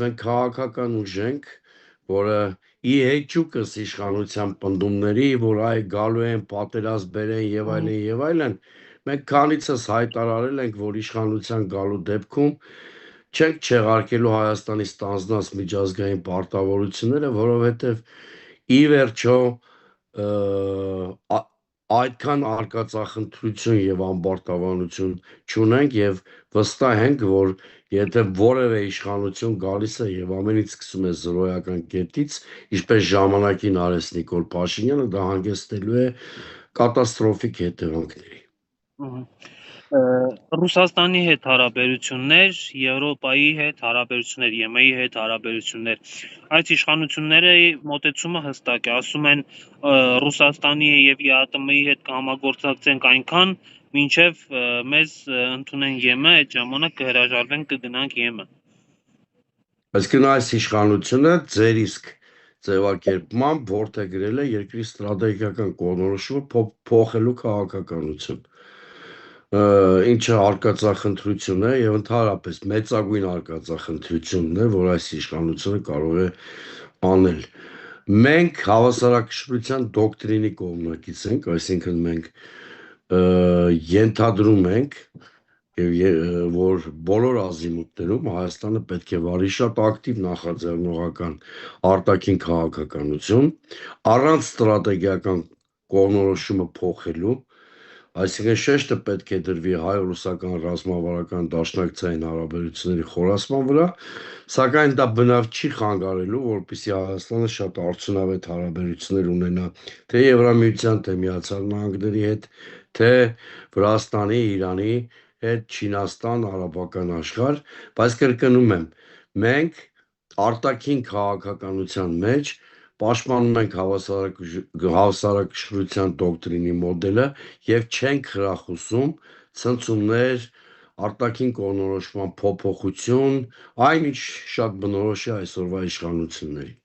մենք քաղաքական ուժ ենք, որը ի հեճուկս իշխանության պնդումների, որ այ գալու են պատերազմ բերեն եւ այլն, մենք քանիցս հայտարարել ենք, որ իշխանության գալու դեպքում չենք չեղարկելու Հայաստանի ստանձնած միջազգային պարտավորությունները, որովհետեւ ի վերջո այդքան արկածախնդրություն եւ ամբարտավանություն չունենք եւ վստահ ենք, որ եթե որևէ իշխանություն գալիս է եւ ամենից սկսում է զրոյական կետից, ինչպես ժամանակին արեց Նիկոլ Փաշինյանը, դա հանգեցնելու է կատաստրոֆիկ հետևանքների։ Ռուսաստանի հետ հարաբերություններ, Եվրոպայի հետ հարաբերություններ, ԵՄ-ի հետ հարաբերություններ, այս իշխանությունները մոտեցումը հստակ է, ասում են Ռուսաստանի եւ ԵԱՏՄ-ի հետ կհամագործակցենք այնքան, մինչեւ մեզ ընդունեն ԵՄ, այդ ժամանակ կհրաժարվենք, կգնանք ԵՄ։ Այսինքն այս իշխանությունը ձեր իսկ ձևակերպմամբ որդեգրել է երկրի ստրատեգիական կողմնորոշումը փոխելու քաղաքականություն, ինչը արկածախնդրություն է եւ ընդհանրապես մեծագույն արկածախնդրությունն է, որ այս իշխանությունը կարող է անել։ Մենք հավասարակշռության դոկտրինի կողմնակից ենք, այսինքն մենք ենթադրում ենք որ բոլոր ազիմուտներում Հայաստանը պետք է վարի շատ ակտիվ նախաձեռնողական արտաքին քաղաքականություն առանց ստրատեգիական կողմնորոշումը փոխելու, այսինքն շեշտը պետք է դրվի հայ-ռուսական ռազմավարական դաշնակցային հարաբերությունների խորացման վրա, սակայն դա բնավ չի խանգարելու, որպեսզի Հայաստանը շատ արդյունավետ հարաբերություններ ունենա թե Եվրամիության, թե Միացյալ Նահանգների հետ, թե Վրաստանի, Իրանի հետ, Չինաստան, արաբական աշխարհ, բայց կրկնում եմ, մենք արտաքին քաղաքականության մեջ պաշտպանում ենք հավասարակշռության դոկտրինի մոդելը եւ չենք խրախուսում ցնցումներ, արտաքին կողմնորոշման փոփոխություն, այնինչ շատ բնորոշ է այսօրվա իշխանություններին։